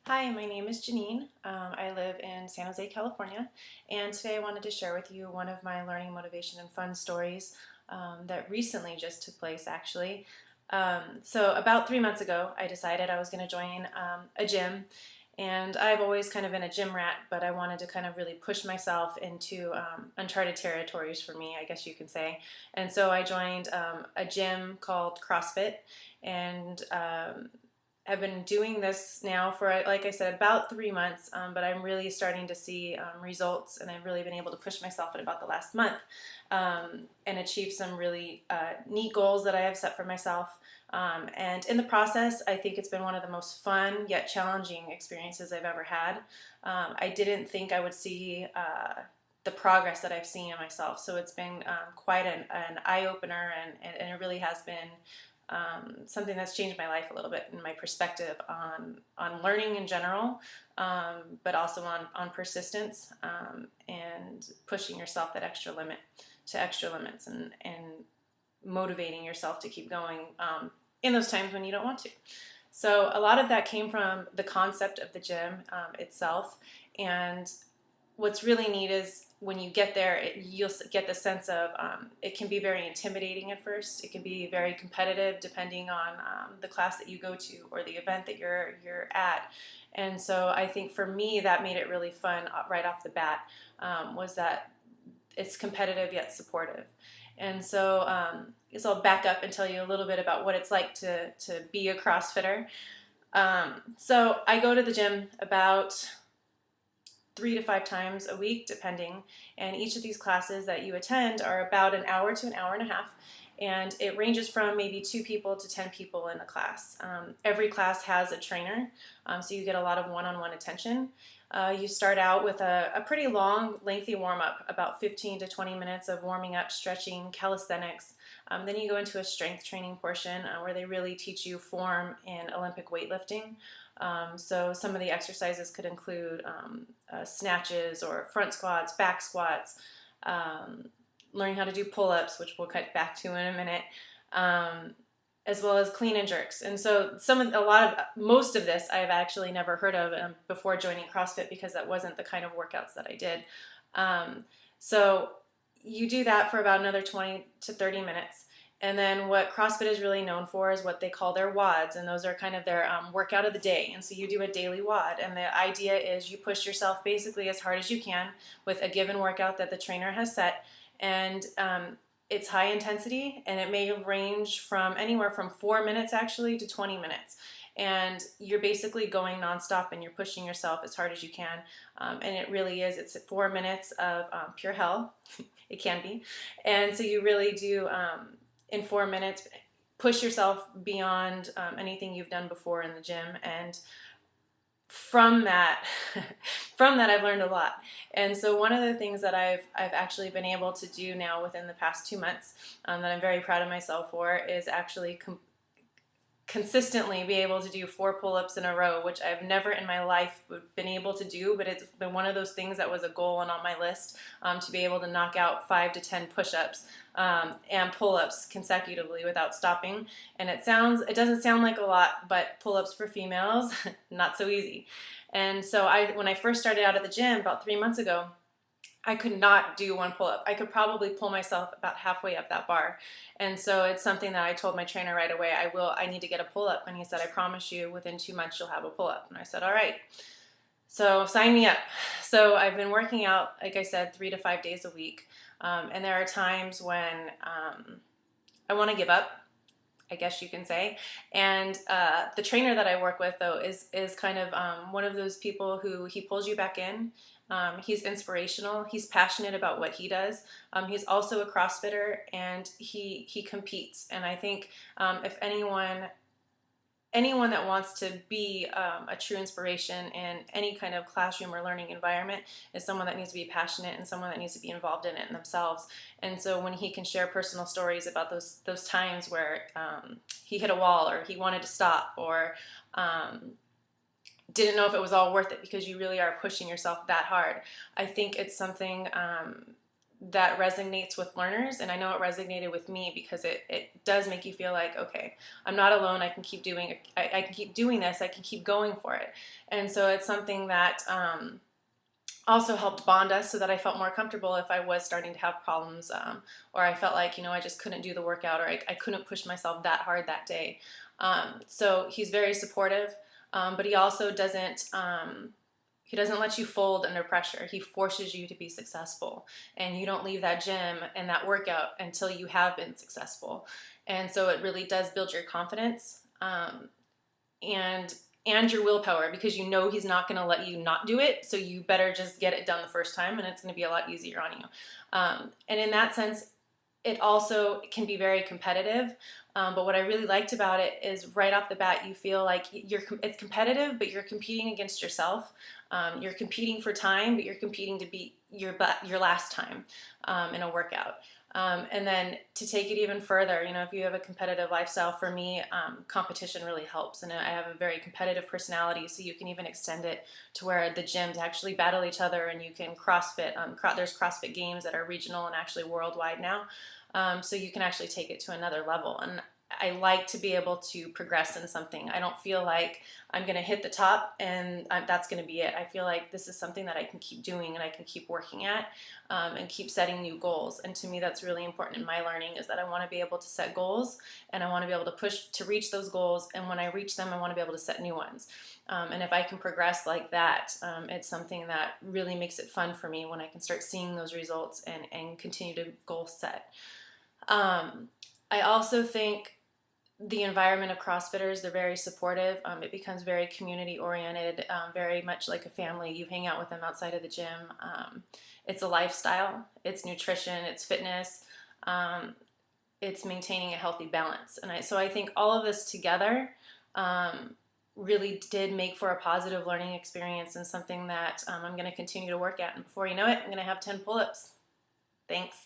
Hi, my name is Janine. I live in San Jose, California, and today I wanted to share with you one of my learning, motivation, and fun stories that recently just took place, actually. So, about 3 months ago, I decided I was going to join a gym, and I've always kind of been a gym rat, but I wanted to kind of really push myself into uncharted territories for me, I guess you can say. And so I joined a gym called CrossFit, and I've been doing this now for, like I said, about 3 months, but I'm really starting to see results, and I've really been able to push myself in about the last month and achieve some really neat goals that I have set for myself. And in the process, I think it's been one of the most fun yet challenging experiences I've ever had. I didn't think I would see the progress that I've seen in myself, so it's been quite an eye opener, and it really has been something that's changed my life a little bit and my perspective on learning in general, but also on persistence and pushing yourself that extra limit to extra limits and motivating yourself to keep going in those times when you don't want to. So a lot of that came from the concept of the gym itself, and what's really neat is when you get there, you'll get the sense of it can be very intimidating at first. It can be very competitive depending on the class that you go to or the event that you're at. And so I think for me that made it really fun right off the bat, was that it's competitive yet supportive. And so I guess I'll back up and tell you a little bit about what it's like to be a CrossFitter. So I go to the gym about 3 to 5 times a week, depending. And each of these classes that you attend are about an hour to an hour and a half. And it ranges from maybe 2 people to 10 people in a class. Every class has a trainer, so you get a lot of one-on-one attention. You start out with a pretty long, lengthy warm-up, about 15 to 20 minutes of warming up, stretching, calisthenics. Then you go into a strength training portion where they really teach you form in Olympic weightlifting. So some of the exercises could include snatches or front squats, back squats, learning how to do pull-ups, which we'll cut back to in a minute, as well as clean and jerks. And so most of this I've actually never heard of before joining CrossFit, because that wasn't the kind of workouts that I did. So you do that for about another 20 to 30 minutes. And then what CrossFit is really known for is what they call their WODs, and those are kind of their workout of the day. And so you do a daily WOD, and the idea is you push yourself basically as hard as you can with a given workout that the trainer has set, and it's high intensity, and it may range from anywhere from 4 minutes actually to 20 minutes. And you're basically going nonstop, and you're pushing yourself as hard as you can. And it really is, it's 4 minutes of pure hell. It can be. And so you really do, in 4 minutes, push yourself beyond anything you've done before in the gym. And from that, from that, I've learned a lot. And so one of the things that I've actually been able to do now within the past 2 months, that I'm very proud of myself for, is actually consistently be able to do 4 pull-ups in a row, which I've never in my life been able to do, but it's been one of those things that was a goal and on my list, to be able to knock out 5 to 10 push-ups and pull-ups consecutively without stopping. And it doesn't sound like a lot, but pull-ups for females, not so easy. And so when I first started out at the gym about 3 months ago, I could not do one pull-up. I could probably pull myself about halfway up that bar. And so it's something that I told my trainer right away, I need to get a pull-up. And he said, I promise you within 2 months you'll have a pull-up. And I said, all right. So sign me up. So I've been working out, like I said, 3 to 5 days a week. And there are times when I want to give up, I guess you can say. And the trainer that I work with, though, is kind of one of those people who he pulls you back in. He's inspirational. He's passionate about what he does. He's also a CrossFitter, and he competes. And I think if anyone that wants to be a true inspiration in any kind of classroom or learning environment is someone that needs to be passionate and someone that needs to be involved in it themselves. And so when he can share personal stories about those times where he hit a wall, or he wanted to stop, or didn't know if it was all worth it because you really are pushing yourself that hard, I think it's something that resonates with learners, and I know it resonated with me because it does make you feel like, okay, I'm not alone. I can keep doing I can keep doing this. I can keep going for it. And so it's something that also helped bond us, so that I felt more comfortable if I was starting to have problems, or I felt like, I just couldn't do the workout, or I couldn't push myself that hard that day. So he's very supportive, but he also doesn't. He doesn't let you fold under pressure. He forces you to be successful, and you don't leave that gym and that workout until you have been successful. And so it really does build your confidence, and your willpower, because he's not going to let you not do it. So you better just get it done the first time, and it's going to be a lot easier on you. And in that sense, it also can be very competitive. But what I really liked about it is, right off the bat, you feel like it's competitive, but you're competing against yourself. You're competing for time, but you're competing to beat your last time in a workout. And then to take it even further, if you have a competitive lifestyle, for me, competition really helps. And I have a very competitive personality, so you can even extend it to where the gyms actually battle each other, and you can CrossFit. There's CrossFit games that are regional and actually worldwide now. So you can actually take it to another level. And I like to be able to progress in something. I don't feel like I'm going to hit the top and that's going to be it. I feel like this is something that I can keep doing, and I can keep working at, and keep setting new goals. And to me, that's really important in my learning, is that I want to be able to set goals, and I want to be able to push to reach those goals. And when I reach them, I want to be able to set new ones. And if I can progress like that, it's something that really makes it fun for me when I can start seeing those results and continue to goal set. I also think the environment of CrossFitters, they're very supportive. It becomes very community oriented, very much like a family. You hang out with them outside of the gym. It's a lifestyle, it's nutrition, it's fitness, it's maintaining a healthy balance. And so I think all of this together really did make for a positive learning experience, and something that I'm going to continue to work at. And before you know it, I'm going to have 10 pull-ups. Thanks.